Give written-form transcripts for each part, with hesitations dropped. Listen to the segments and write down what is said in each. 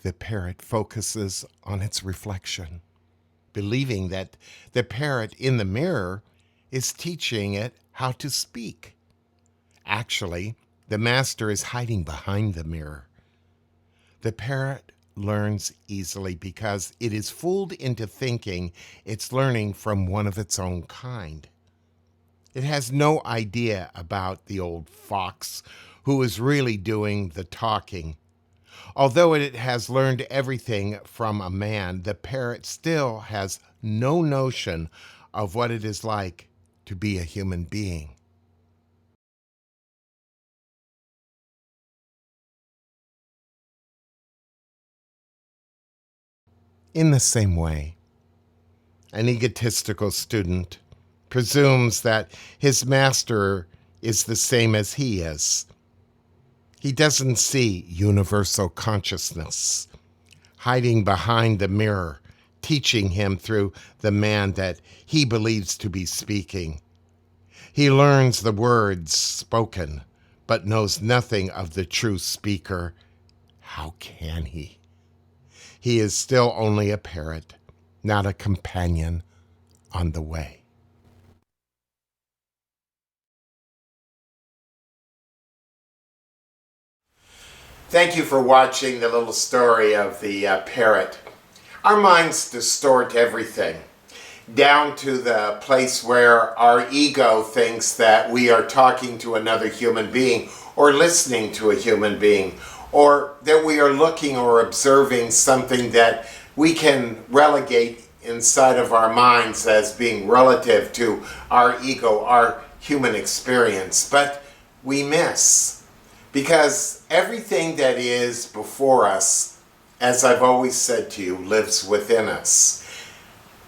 The parrot focuses on its reflection, believing that the parrot in the mirror is teaching it how to speak. Actually, the master is hiding behind the mirror. The parrot learns easily because it is fooled into thinking it's learning from one of its own kind. It has no idea about the old fox who is really doing the talking. Although it has learned everything from a man, the parrot still has no notion of what it is like to be a human being. In the same way, an egotistical student presumes that his master is the same as he is. He doesn't see universal consciousness hiding behind the mirror, teaching him through the man that he believes to be speaking. He learns the words spoken, but knows nothing of the true speaker. How can he? He is still only a parrot, not a companion on the way. Thank you for watching the little story of the parrot. Our minds distort everything, down to the place where our ego thinks that we are talking to another human being or listening to a human being, or that we are looking or observing something that we can relegate inside of our minds as being relative to our ego, our human experience. But we miss. Because everything that is before us, as I've always said to you, lives within us.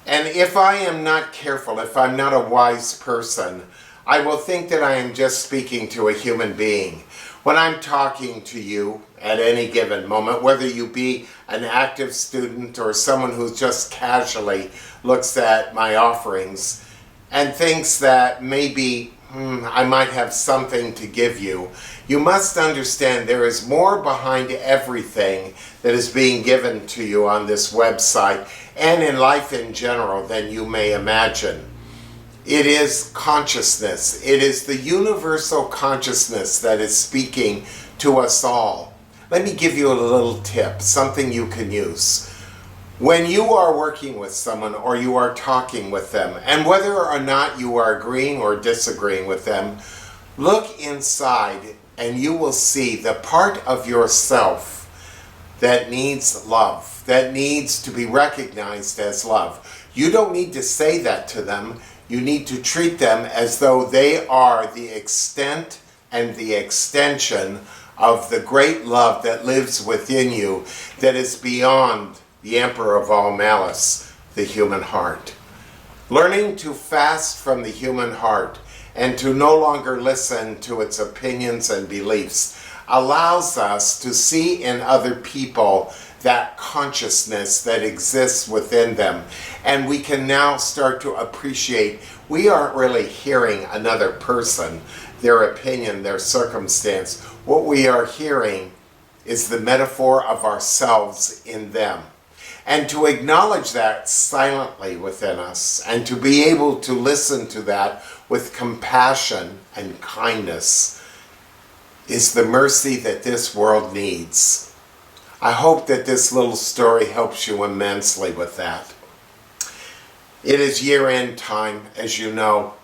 And if I am not careful, if I'm not a wise person, I will think that I am just speaking to a human being. When I'm talking to you at any given moment, whether you be an active student or someone who just casually looks at my offerings and thinks that maybe I might have something to give you, you must understand there is more behind everything that is being given to you on this website and in life in general than you may imagine. It is consciousness. It is the universal consciousness that is speaking to us all. Let me give you a little tip, something you can use. When you are working with someone or you are talking with them, and whether or not you are agreeing or disagreeing with them, look inside and you will see the part of yourself that needs love, that needs to be recognized as love. You don't need to say that to them. You need to treat them as though they are the extent and the extension of the great love that lives within you, that is beyond the emperor of all malice, the human heart. Learning to fast from the human heart and to no longer listen to its opinions and beliefs allows us to see in other people that consciousness that exists within them. And we can now start to appreciate we aren't really hearing another person, their opinion, their circumstance. What we are hearing is the metaphor of ourselves in them. And to acknowledge that silently within us and to be able to listen to that with compassion and kindness is the mercy that this world needs. I hope that this little story helps you immensely with that. It is year-end time, as you know.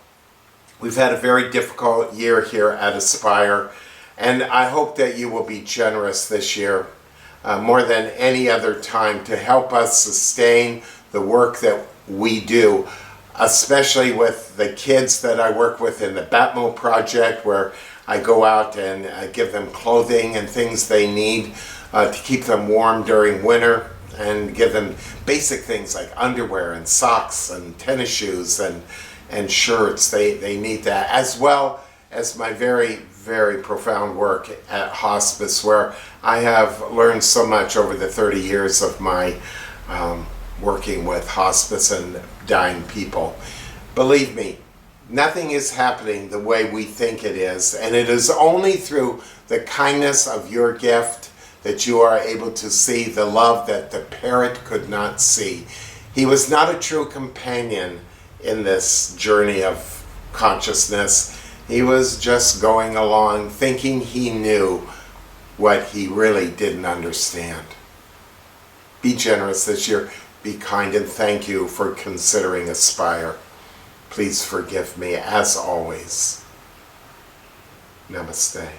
We've had a very difficult year here at Aspire, and I hope that you will be generous this year. More than any other time, to help us sustain the work that we do, especially with the kids that I work with in the Batmo project, where I go out and give them clothing and things they need to keep them warm during winter, and give them basic things like underwear and socks and tennis shoes and shirts. They need that, as well as my very, very profound work at hospice, where I have learned so much over the 30 years of my working with hospice and dying people. Believe me, nothing is happening the way we think it is, and it is only through the kindness of your gift that you are able to see the love that the parrot could not see. He was not a true companion in this journey of consciousness. He was just going along thinking he knew what he really didn't understand. Be generous this year. Be kind, and thank you for considering Aspire. Please forgive me, as always. Namaste.